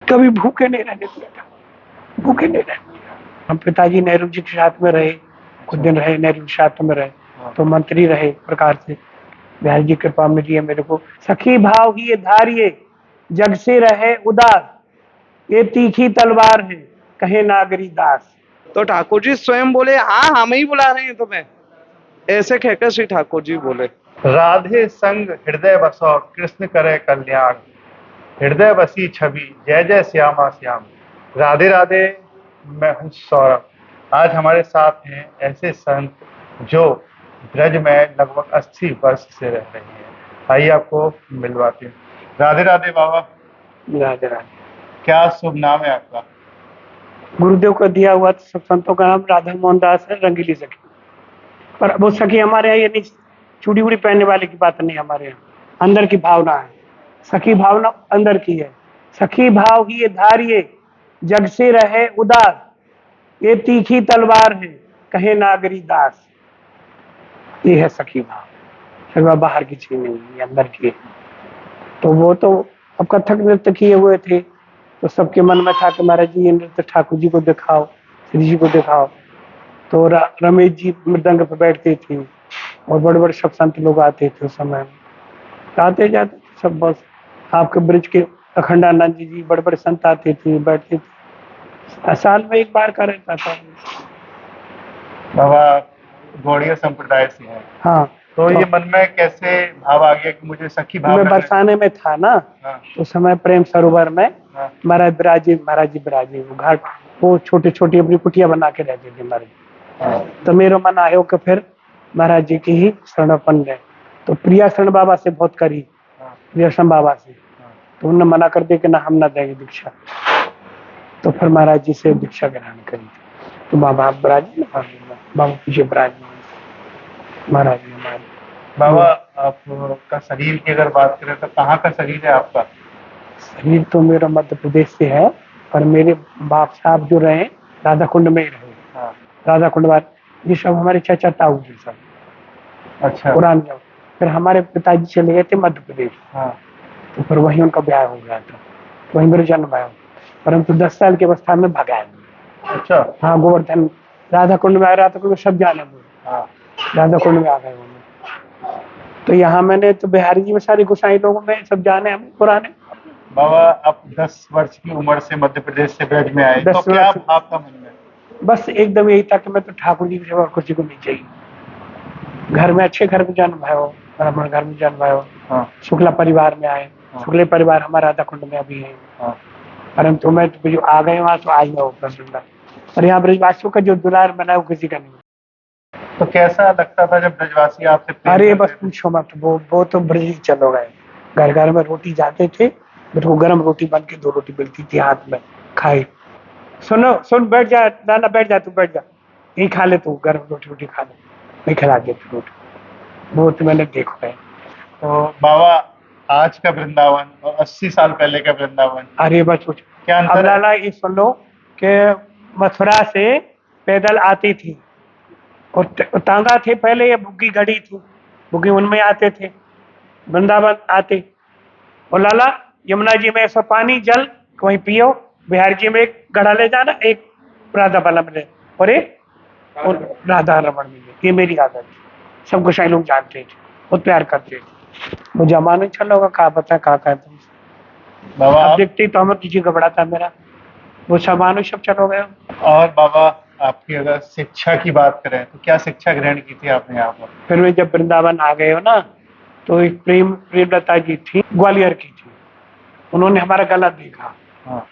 कभी भूखे नहीं रहने दिया था, भूखे नहीं रहने दिया। हम पिताजी नेहरू जी के साथ में रहे, कुछ दिन रहे, नेहरू के साथ में रहे, तो मंत्री रहे। प्रकार से बिहारी जी कृपा मिली है मेरे को। सखी भाव ही ये धारिये, जग से रहे उदास, ये तीखी तलवार है, कहे नागरी दास। तो ठाकुर जी स्वयं बोले, हाँ हम ही बुला रहे हैं तुम्हें, ऐसे कहकर श्री ठाकुर जी बोले। राधे संग हृदय बसो, कृष्ण करे कल्याण, हृदय बसी छवि, जय जय श्यामा श्याम। राधे राधे, मैं हूँ सौरभ। आज हमारे साथ हैं ऐसे संत जो ब्रज में लगभग 80 वर्ष से रह रहे हैं। आइए आपको मिलवाते हैं। राधे राधे बाबा। राधे राधे। क्या शुभ नाम है आपका? गुरुदेव को दिया हुआ तो सब संतों का नाम राधा मोहन दास है, रंगीली सखी। पर वो सखी हमारे यहाँ ये नहीं, चूड़ी उड़ी पहनने वाले की बात नहीं, हमारे यहाँ अंदर की भावना है। सखी भावना अंदर की है। सखी भाव ही ये धारिये, जग से रहे उदास, ये तीखी तलवार है, कहे नागरी दास। ये है सखी भाव। सखी भाव बाहर की चीज नहीं, ये अंदर की है। तो वो तो अब कथक नृत्य किए हुए थे, तो सबके मन में था कि महाराज जी ये नृत्य ठाकुर जी को दिखाओ, श्री जी को दिखाओ। तो रमेश जी मृदंग पर बैठते थे और बड़े बड़े सब संत लोग आते थे उस समय में, आते जाते थे सब। बस आपके ब्रिज के अखंडानंद जी बड़े बड़े संत आते थे, बैठते थे। साल में एक बार का रहता था। बाबा गौड़िया संप्रदाय से हैं। हाँ। तो ये मन में कैसे भाव आ गया कि मुझे सखी भाव? मैं बरसाने में था ना। हाँ। उस समय प्रेम सरोवर में हाँ। महाराज जी बिराजे वो घाट, वो छोटी छोटी अपनी कुटिया बना के रहते थे महाराज। हाँ। तो मेरा मन आयो कि फिर महाराज जी की ही शरण गए। तो प्रिया शरण बाबा से बहुत करी। हाँ। प्रिया शरण बाबा से। हाँ। तो उन्होंने मना कर दिया कि ना हम ना देंगे दीक्षा। तो फिर महाराज जी से दीक्षा ग्रहण करी। तो बाबा बिराजे ना, बाबा पीछे बिराजे महाराज जी हमारे। बाबा आपका शरीर की अगर बात करें तो कहाँ का शरीर है आपका? शरीर तो मेरा मध्य प्रदेश से है, पर मेरे बाप साहब जो रहे राधा कुंड में ही रहे। हाँ। राधा कुंड ये सब हमारे चाचा ताऊ जी सब। अच्छा। पुराने जब फिर हमारे पिताजी चले गए थे मध्य प्रदेश। हाँ। तो फिर वहीं उनका ब्याह हो गया था, वहीं मेरा जन्म आया। परंतु 10 साल की अवस्था में भगाया। अच्छा। हाँ, गोवर्धन राधा कुंड में आया, राधा कुंड में सब जाने। हाँ। राधा कुंड में आ गए उन्होंने। तो यहाँ मैंने तो बिहारी जी में सारे गोसाई लोगों में सब जाने हम पुराने। बाबा आप 10 वर्ष की उम्र से मध्य प्रदेश से ब्रज में आए, तो क्या भाव था मन में? बस एकदम यही था कि मैं तो ठाकुर जी की सेवा किसी को नहीं चाहिए। घर में अच्छे घर में जन्म है, ब्राह्मण घर में जन्म है। हाँ। शुक्ला परिवार में आए। हाँ। शुक्ला परिवार हमारा राधा कुंड में अभी है। हाँ। परंतु मैं तो जो आ गए वहां तो आज मैं प्रसन्न। और यहाँ ब्रजवासियों का जो दुलार बना वो किसी का नहीं। तो कैसा लगता था जब ब्रजवासी आपसे? अरे बस पूछो मत, वो तो ब्रज चलो गए। घर घर में रोटी जाते थे, मेरे को गर्म रोटी बन के 2 रोटी मिलती थी हाथ में, खाई। सुन बैठ जा नाना, बैठ जा तू, बैठ जा, यही खा ले तू, गर्म रोटी खा ले, मैं खिला देती रोटी। वो तो मैंने देखा है। तो बाबा आज का वृंदावन और 80 साल पहले का वृंदावन, अरे बस कुछ क्या अंतर है? अब लाला ये सुन लो कि मथुरा से पैदल आती थी और तांगा थे पहले, ये बुग्गी घड़ी थी, बुग्गी उनमें आते थे, वृंदावन आते। और लाला यमुना जी में ऐसा पानी जल वहीं पियो, बिहार जी में एक गढ़ा ले जाना, एक राधा बल्लभ ले और एक और राधा रमन मिले। ये मेरी आदत थी, सब गोसाई लोग जानते थे, बहुत प्यार करते थे। वो जमाना चल होगा, कहा पता कहा तुम बाबा अब देखते ही तो हमें किसी घबराता मेरा, वो सामान सब चलो गए। और बाबा आपकी अगर शिक्षा की बात करें तो क्या शिक्षा ग्रहण की थी आपने यहाँ पर? फिर मैं जब वृंदावन आ गए हो ना, तो एक प्रेमलता जी थी, ग्वालियर की थी, उन्होंने हमारा गला देखा। हाँ।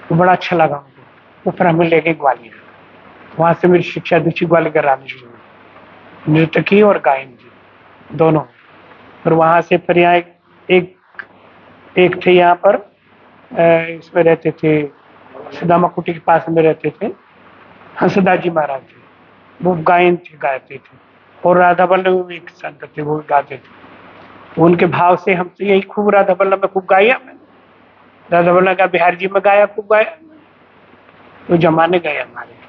तो बड़ा अच्छा लगा उनको, वो फिर हमें ले गए ग्वालियर। वहां से मेरी शिक्षा दीक्षित ग्वालियर रानी जी में, नृत्य की और गायन की दोनों। फिर वहां से फिर यहाँ एक थे यहाँ पर, इसमें रहते थे, सुदामा कुटी के पास में रहते थे, हंसदा जी महाराज थे, वो गायन थे, गाते थे। और राधा वल्लभ भी एक संत थे, वो गाते थे। तो उनके भाव से हम तो यही खूब राधा वल्लभ में खूब गाया मैंने, राधा वल्लभ का बिहार जी में गाया, खूब गाया। तो जमाने गए हमारे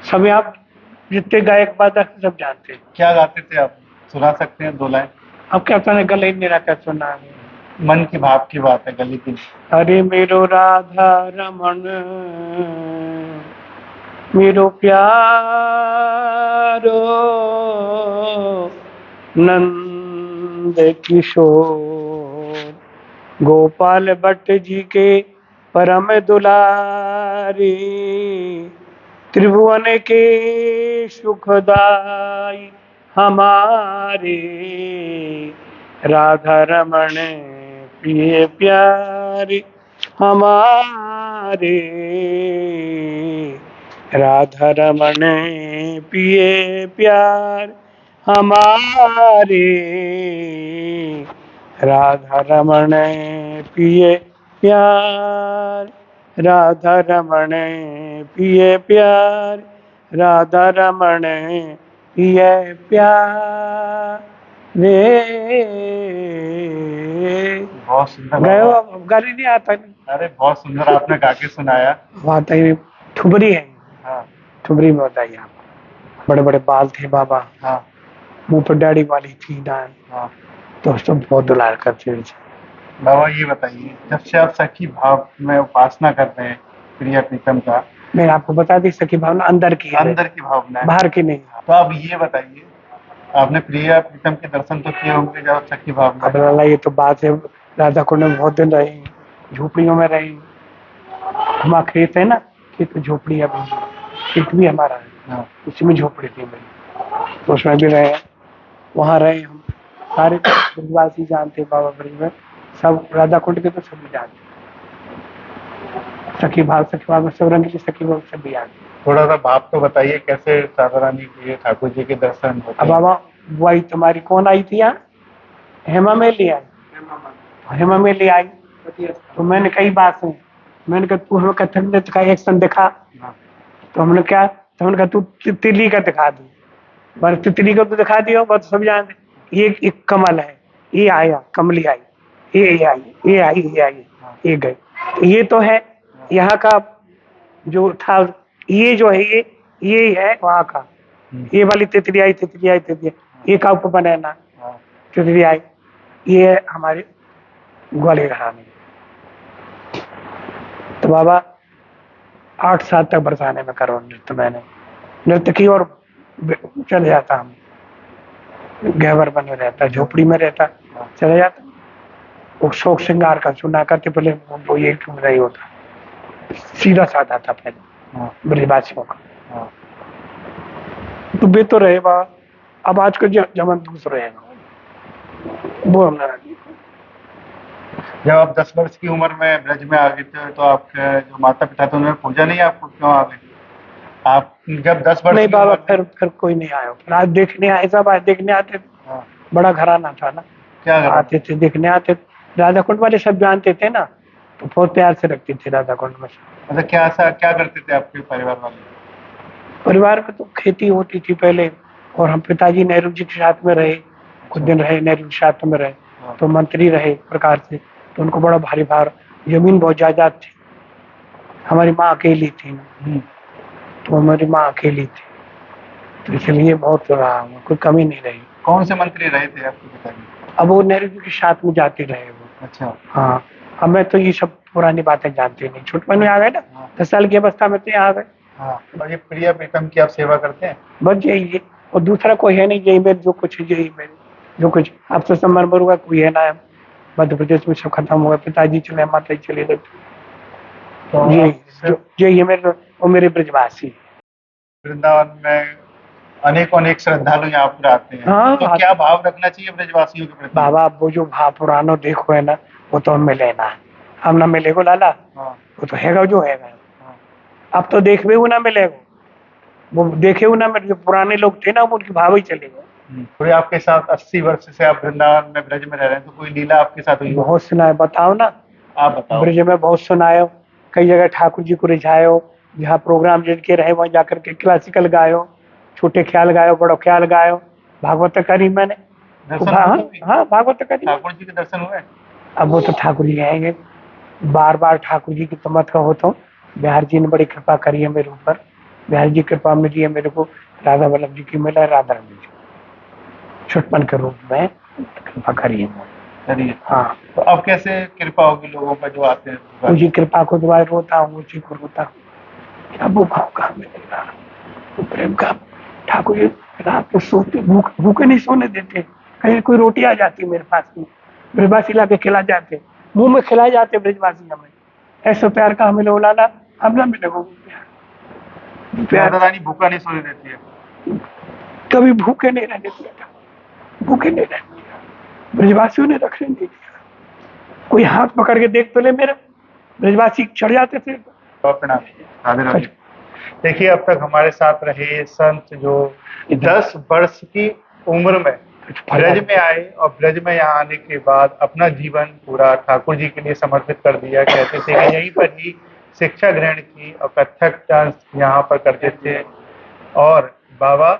सब, यहाँ जितने गायक बादक सब जानते हैं। क्या गाते थे आप? सुना सकते हैं 2 लाइन? अब क्या पता गले ही नहीं रखा सुना। मन की भाव की बात है, गली की। अरे मेरो राधा रमण मेरो प्यारो नंद किशोर गोपाल भट्ट जी के परम दुलारी त्रिभुवन के सुखदाई हमारे राधा रमण प्रिय प्यारे हमारे राधा रमण प्रिय प्यार हमारे राधा रमण प्रिय प्यार राधा रमण प्रिय प्यार राधा रमण प्रिय प्यार रे। बहुत सुंदर गए हो? बाबा। अब गाली नहीं आता नहीं। अरे बहुत सुंदर आपने गा के सुनाया। बात है ठुबरी है, हाँ ठुबरी में बताइए आप। बड़े बड़े बाल थे बाबा, हाँ मुंह पर दाढ़ी वाली थी दान, हाँ। तो सब बहुत दुलार करते थे। बाबा ये बताइए, जब से आप सखी भाव में उपासना कर रहे हैं प्रिया प्रीतम का, मैंने आपको बता दी सखी भावना अंदर की है, अंदर की भावना है, बाहर की नहीं। तो आप ये बताइए, आपने प्रिया प्रीतम के दर्शन तो किए होंगे जब सखी भाव में। अब लाला ये तो बात है, राधा कुंड में बहुत दिन रही, झोपड़ियों में रही। हमारा खेत है ना, खेत में झोपड़ी है, अभी खेत भी हमारा है, हाँ, उसी में झोपड़ी थी मेरी, तो उसमें भी रहे, वहाँ रहे हम। सारे ब्रजवासी जानते बाबा ब्रज में, सब राधा कुंड के तो सभी जानते। सखी भाव में सब रंग की सखी भाव सभी जानते। थोड़ा सा भाव तो बताइए, कैसे राधा रानी के ठाकुर जी के दर्शन होते अब हैं? बाबा वही तुम्हारी कौन आई थी यहाँ? हेमा मेली आई, हेमा मेली आई, तो मैंने कई बात सुनी। मैंने कहा तू हमें कथक नृत्य का एक्शन दिखा, हाँ, तो हमने क्या, तो हमने कहा तू तितली का दिखा दी। पर तितली को तो दिखा दियो, बस सब जानते। ये एक कमल है, ये आया कमली आई, ये आई, ये आई, ये आई, ये गई, तो ये तो है यहाँ का जो था। ये जो है ये है वहाँ का। ये वाली तितली आई, तितली आई, तितली आई, ये का ऊपर बनाना हाँ, तितली आई, ये है हमारे ग्वालियर घराने। तो बाबा 8 साल तक बरसाने में करो नृत्य, मैंने नृत्य की और चले जाता, हम गहवर बने रहता, झोपड़ी में रहता, चले जाता। वो शौक श्रृंगार का सुना करते पहले, वो ये क्यों नहीं होता, सीधा साधा था पहले हाँ, ब्रजवासियों का। हाँ। तो वे तो रहे बा, अब आज का जमन दूसरे है वो हमने। जब आप 10 वर्ष की उम्र में ब्रज में आ गए थे, तो आपके जो माता पिता थे उन्होंने पूजा नहीं आपको क्यों आ गई? आप जब 10 वर्ष नहीं की बाबा, उम्र में- फिर कोई नहीं आया, फिर आज देखने आए, सब आज देखने आते थे। हाँ, बड़ा घराना था ना, क्या करा? आते थे देखने आते थे। राधा कुंड वाले सब जानते थे ना, तो बहुत प्यार से रखते थे राधा कुंड में। मतलब क्या ऐसा क्या करते थे आपके परिवार वाले? परिवार में तो खेती होती थी पहले, और हम पिताजी नेहरू जी के साथ में रहे, कुछ दिन रहे नेहरू के साथ में रहे, तो मंत्री रहे एक प्रकार से, तो उनको बड़ा भारी भार, जमीन बहुत जायदाद थी। हमारी माँ अकेली थी, तो हमारी माँ अकेली थी, तो इसलिए बहुत रहा, कोई कमी नहीं रही। कौन से मंत्री रहे थे आपके पिताजी? अब वो नेहरू जी के साथ में जाते रहे वो। अच्छा, हाँ, हमें तो ये सब पुरानी बातें जानते नहीं, छोटपन में आ गए ना, 10 साल की अवस्था में तो यहाँ आ गए। हाँ। और ये प्रिया प्रीतम की आप सेवा करते हैं? बस यही है, और दूसरा कोई है नहीं, यही मेरे जो कुछ है, यही मेरे जो कुछ। अब तो संबर हुआ, कोई है ना, मध्य प्रदेश में सब खत्म हुआ, पिताजी चले, माता जी चले गए, तो यही है मेरे, और मेरे ब्रजवासी। वृंदावन में अनेक श्रद्धालु यहाँ पर आते हैं, हाँ, तो क्या भाव रखना चाहिए ब्रजवासियों के प्रति? बाबा वो जो भाव पुरानो देखो है ना, वो तो हमें लेना है, हम ना मिलेगो लाला, हाँ, वो तो हैगा जो हैगा। हाँ, अब तो देखवे वो ना मिलेगो, वो देखे वो ना मिले, जो पुराने लोग थे ना, वो उनकी भाव ही चलेगा। कोई आपके साथ 80 वर्ष से आप वृंदावन में ब्रज में रह रहे हैं, तो कोई लीला आपके साथ हुई? बहुत सुनाए, बताओ ना। आप बताओ। ब्रज में बहुत सुनायो, कई जगह ठाकुर जी को रिझायो, जहाँ प्रोग्राम जिनके रहे वहाँ जाकर के क्लासिकल गायो, छोटे ख्याल गायो, बड़ो ख्याल गायो, भागवत करी मैंने। दर्शन हाँ हुए? हाँ, भागवत करी। ठाकुर जी के दर्शन हुए? अब वो तो ठाकुर जी आएंगे, बार बार ठाकुर जी की तो मत कहो, तो बिहार जी ने बड़ी कृपा करी है मेरे ऊपर, बिहार जी कृपा मिली है मेरे को, राधा वल्लभ जी की मिला, राधा रानी जी छुटपन के रूप में कृपा करी है। चलिए, हाँ, तो अब कैसे कृपा होगी लोगों पर जो आते हैं? मुझी कृपा को दुआ रोता हूँ, मुझी को रोता हूँ। क्या वो भाव कहाँ मिलेगा, वो प्रेम का। ठाकुर जी रात को सोते भूखे नहीं सोने देते। कहीं कोई रोटी आ जाती मेरे पास में, ब्रजवासी ला के खिला जाते, मुंह में खिलाए जाते ब्रजवासी हमें। ऐसा प्यार का हमें लाला, हम ना मिले वो राधा रानी भूखा नहीं सोने देती है। कभी भूखे नहीं रहने दिया था, भूखे नहीं रहने दिया, ब्रजवासियों ने रखने नहीं दिया। कोई हाथ पकड़ के देख तो ले मेरा, ब्रजवासी चढ़ जाते थे। प्रणाम, राधे राधे। देखिए, अब तक हमारे साथ रहे संत जो 10 वर्ष की उम्र में ब्रज में आए और ब्रज में यहाँ आने के बाद अपना जीवन पूरा ठाकुर जी के लिए समर्पित कर दिया। कहते थे कि यहीं पर ही शिक्षा ग्रहण की और कथक डांस यहाँ पर करते थे और बाबा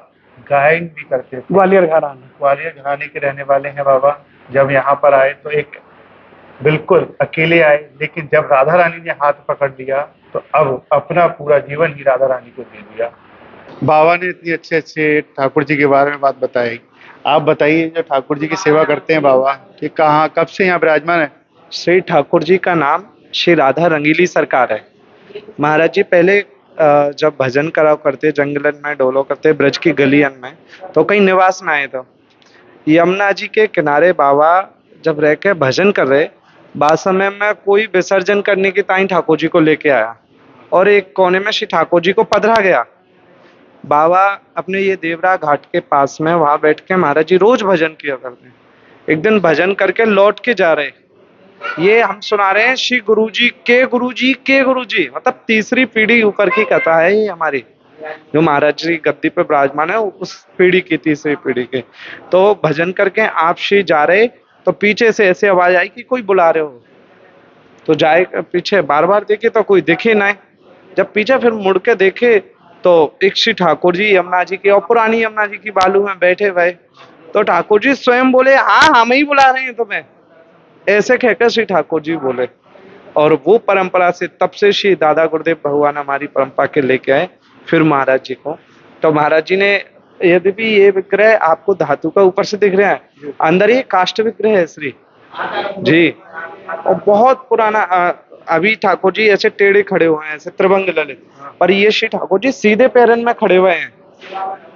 गायन भी करते थे। ग्वालियर घराना, ग्वालियर घराने के रहने वाले हैं बाबा। जब यहाँ पर आए तो एक बिल्कुल अकेले आए, लेकिन जब राधा रानी ने हाथ पकड़ लिया तो अब अपना पूरा जीवन ही राधा रानी को दे दिया। बाबा ने इतनी अच्छे ठाकुर जी के बारे में बात बताई। आप बताइए, जो ठाकुर जी की सेवा करते हैं बाबा, कि कहाँ कब से यहाँ विराजमान है? श्री ठाकुर जी का नाम श्री राधा रंगीली सरकार है। महाराज जी पहले जब भजन कराओ करते जंगलन में डोलो करते ब्रज की गलियन में, तो कहीं निवास में आए तो यमुना जी के किनारे बाबा जब रह के भजन कर रहे, बाद समय में कोई विसर्जन करने की ताई ठाकुर जी को लेके आया और एक कोने में श्री ठाकुर जी को पधरा गया। बाबा अपने ये देवरा घाट के पास में वहां बैठ के महाराज जी रोज भजन किया करते। एक दिन भजन करके लौट के जा रहे, ये हम सुना रहे हैं श्री गुरुजी के गुरुजी, मतलब तीसरी पीढ़ी ऊपर की कथा है ये हमारी, जो महाराज जी गद्दी पे विराजमान है उस पीढ़ी की, तीसरी पीढ़ी के। तो भजन करके आप श्री जा रहे तो पीछे से ऐसे आवाज आई कि कोई बुला रहे हो। तो जाए पीछे बार बार देखे तो कोई दिखे ना। जब पीछे फिर मुड़ के देखे तो एक श्री ठाकुर जी यमुना जी की, और पुरानी यमुना जी की बालू में बैठे हुए। तो ठाकुर जी स्वयं बोले, हाँ हम ही बुला रहे हैं तुम्हें, ऐसे कहकर श्री ठाकुर जी बोले। और वो परंपरा से तब से श्री दादा गुरुदेव भगवान हमारी परंपरा के लेके आए फिर महाराज जी को। तो महाराज जी ने, यद्यपि ये विग्रह आपको धातु का ऊपर से दिख रहा है, अंदर ये काष्ठ विग्रह है श्री जी, और बहुत पुराना। अभी ठाकुर जी ऐसे टेढ़े खड़े हुए हैं, ऐसे त्रिभंग ललित, पर ये श्री ठाकुर जी सीधे पैरन में खड़े हुए हैं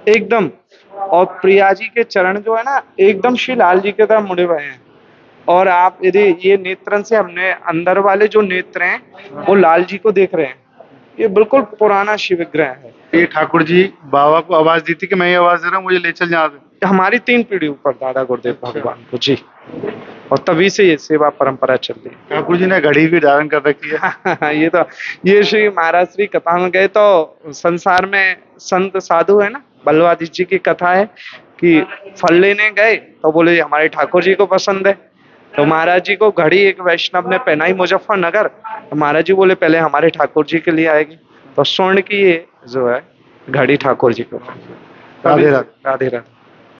एकदम। और प्रिया जी के चरण जो है ना, एकदम श्री लाल जी की तरह मुड़े हुए हैं। और आप यदि ये नेत्रन से हमने अंदर वाले जो नेत्र हैं वो लाल जी को देख रहे हैं। ये बिल्कुल पुराना शिव विग्रह है। ये ठाकुर जी बाबा को आवाज दी थी कि मैं ये आवाज दे रहा हूँ, मुझे ले चल यहाँ पे। हमारी 3 पीढ़ी ऊपर दादा गुरुदेव भगवान को जी, और तभी से ये सेवा परंपरा चल रही है। ठाकुर जी ने घड़ी भी धारण कर रखी है। ये श्री महाराज श्री कथा में गए तो संसार में संत साधु है ना, बलवादी जी की कथा है कि फल लेने गए तो बोले हमारे ठाकुर जी को पसंद है। तो महाराज जी को घड़ी एक वैष्णव ने पहनाई मुजफ्फरनगर, तो महाराज जी बोले पहले हमारे ठाकुर जी के लिए आएगी। तो स्वर्ण की ये जो है घड़ी ठाकुर जी को। राधे राधे। राधे राधे।